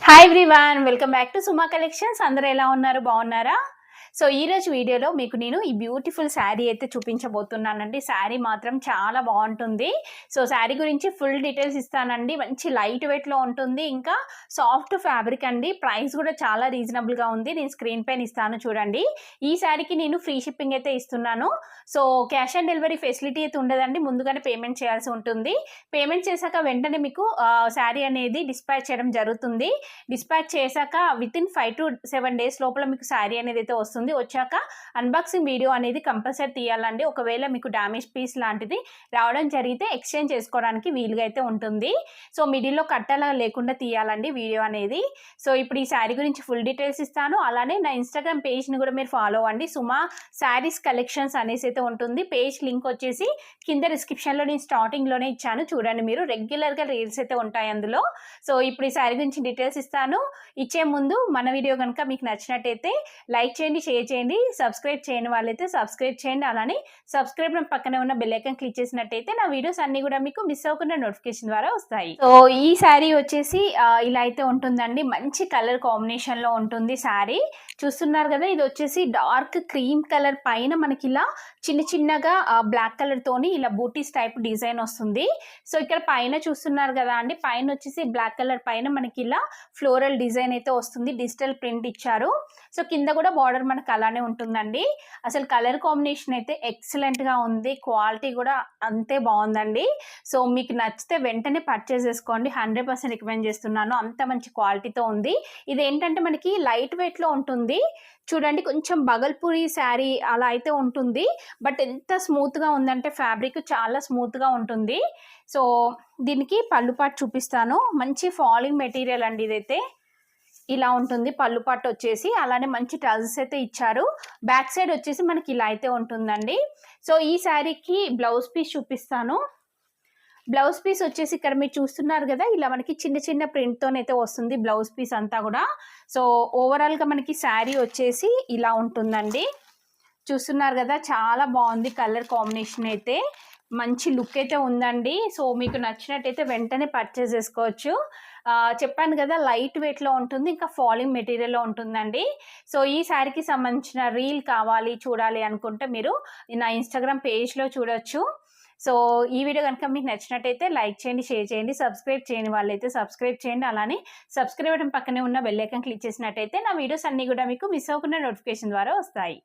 Hi everyone, welcome back to Suma collections. అందరూ ఎలా ఉన్నారు? బాగున్నారా? సో ఈరోజు వీడియోలో మీకు నేను ఈ బ్యూటిఫుల్ శారీ అయితే చూపించబోతున్నానండి. శారీ మాత్రం చాలా బాగుంటుంది. సో శారీ గురించి ఫుల్ డీటెయిల్స్ ఇస్తానండి. మంచి లైట్ వెయిట్లో ఉంటుంది, ఇంకా సాఫ్ట్ ఫ్యాబ్రిక్ అండి. ప్రైస్ కూడా చాలా రీజనబుల్గా ఉంది. నేను స్క్రీన్ పైన ఇస్తాను చూడండి. ఈ శారీకి నేను ఫ్రీ షిప్పింగ్ అయితే ఇస్తున్నాను. So cash on delivery facility అయితే ఉండదండి. ముందుగానే పేమెంట్ చేయాల్సి ఉంటుంది. పేమెంట్ చేశాక వెంటనే మీకు శారీ అనేది డిస్పాచ్ చేయడం జరుగుతుంది. డిస్పాచ్ చేశాక వితిన్ 5 to 7 days లోపల మీకు శారీ అనేది అయితే వస్తుంది. వచ్చాక అన్బాక్సింగ్ వీడియో అనేది కంపల్సరీ తీయాలండి. ఒకవేళ మీకు డ్యామేజ్ పీస్ లాంటిది రావడం జరిగితే ఎక్స్చేంజ్ చేసుకోవడానికి వీలుగా అయితే ఉంటుంది. సో మిడిల్లో కట్టలా లేకుండా తీయాలండి వీడియో అనేది. సో ఇప్పుడు ఈ శారీ గురించి ఫుల్ డీటెయిల్స్ ఇస్తాను. అలానే నా ఇన్స్టాగ్రామ్ పేజ్ని కూడా మీరు ఫాలో అవ్వండి. సుమా శారీస్ కలెక్షన్స్ అనేసి అయితే ఉంటుంది. పేజ్ లింక్ వచ్చేసి కింద డిస్క్రిప్షన్లో నేను స్టార్టింగ్లోనే ఇచ్చాను చూడండి. మీరు రెగ్యులర్గా రీల్స్ అయితే ఉంటాయి అందులో. సో ఇప్పుడు ఈ శారీ గురించి డీటెయిల్స్ ఇస్తాను. ఇచ్చే ముందు మన వీడియో కనుక మీకు నచ్చినట్టయితే లైక్ చేయండి, షేర్ చేయండి. సబ్స్క్రైబ్ చేయని వాళ్ళైతే సబ్స్క్రైబ్ చేయండి. అలానే సబ్స్క్రైబ్ పక్కనే ఉన్న బెల్ ఐకాన్ క్లిక్ చేసినట్టయితే నా వీడియోస్ అన్ని కూడా మీకు మిస్ అవ్వకుండా నోటిఫికేషన్ ద్వారా వస్తాయి. సో ఈ శారీ వచ్చేసి ఇలా అయితే ఉంటుందండి. మంచి కలర్ కాంబినేషన్ లో ఉంటుంది శారీ. చూస్తున్నారు కదా, ఇది వచ్చేసి డార్క్ క్రీమ్ కలర్ పైన మనకి ఇలా చిన్న చిన్నగా బ్లాక్ కలర్ తోని ఇలా బూటీస్ టైప్ డిజైన్ వస్తుంది. సో ఇక్కడ పైన చూస్తున్నారు కదా అండి, పైన వచ్చేసి బ్లాక్ కలర్ పైన మనకి ఇలా ఫ్లోరల్ డిజైన్ అయితే వస్తుంది. డిజిటల్ ప్రింట్ ఇచ్చారు. సో కింద కూడా బార్డర్ మనకు అలానే ఉంటుందండి. అసలు కలర్ కాంబినేషన్ అయితే ఎక్సలెంట్గా ఉంది. క్వాలిటీ కూడా అంతే బాగుందండి. సో మీకు నచ్చితే వెంటనే పర్చేస్ చేసుకోండి. 100% రికమెండ్ చేస్తున్నాను. అంత మంచి క్వాలిటీతో ఉంది. ఇది ఏంటంటే మనకి లైట్ వెయిట్లో ఉంటుంది. చూడండి, కొంచెం బగల్పూరి శారీ అలా అయితే ఉంటుంది. బట్ ఎంత స్మూత్గా ఉందంటే ఫ్యాబ్రిక్ చాలా స్మూత్గా ఉంటుంది. సో దీనికి పళ్ళు పాటు చూపిస్తాను. మంచి ఫాలింగ్ మెటీరియల్ అండి ఇదైతే. ఇలా ఉంటుంది పళ్ళు పాటు వచ్చేసి. అలానే మంచి ట్రౌజర్స్ అయితే ఇచ్చారు. బ్యాక్ సైడ్ వచ్చేసి మనకి ఇలా అయితే ఉంటుందండి. సో ఈ శారీకి బ్లౌజ్ పీస్ చూపిస్తాను. బ్లౌజ్ పీస్ వచ్చేసి ఇక్కడ మీరు చూస్తున్నారు కదా, ఇలా మనకి చిన్న చిన్న ప్రింట్తోనైతే వస్తుంది బ్లౌజ్ పీస్ అంతా కూడా. సో ఓవరాల్గా మనకి శారీ వచ్చేసి ఇలా ఉంటుందండి. చూస్తున్నారు కదా, చాలా బాగుంది కలర్ కాంబినేషన్ అయితే. మంచి లుక్ అయితే ఉందండి. సో మీకు నచ్చినట్టయితే వెంటనే పర్చేస్ చేసుకోవచ్చు. చెప్పాను కదా, లైట్ వెయిట్లో ఉంటుంది, ఇంకా ఫాలింగ్ మెటీరియల్లో ఉంటుందండి. సో ఈ శారీకి సంబంధించిన రీల్ కావాలి చూడాలి అనుకుంటే మీరు నా ఇన్స్టాగ్రామ్ పేజ్లో చూడొచ్చు. సో ఈ వీడియో కనుక మీకు నచ్చినట్టయితే లైక్ చేయండి, షేర్ చేయండి. సబ్స్క్రైబ్ చేయని వాళ్ళైతే సబ్స్క్రైబ్ చేయండి. అలానే సబ్స్క్రైబ్ బటన్ పక్కనే ఉన్న బెల్ ఐకాన్ క్లిక్ చేసినట్టయితే నా వీడియోస్ అన్నీ కూడా మీకు మిస్ అవ్వకుండా నోటిఫికేషన్ ద్వారా వస్తాయి.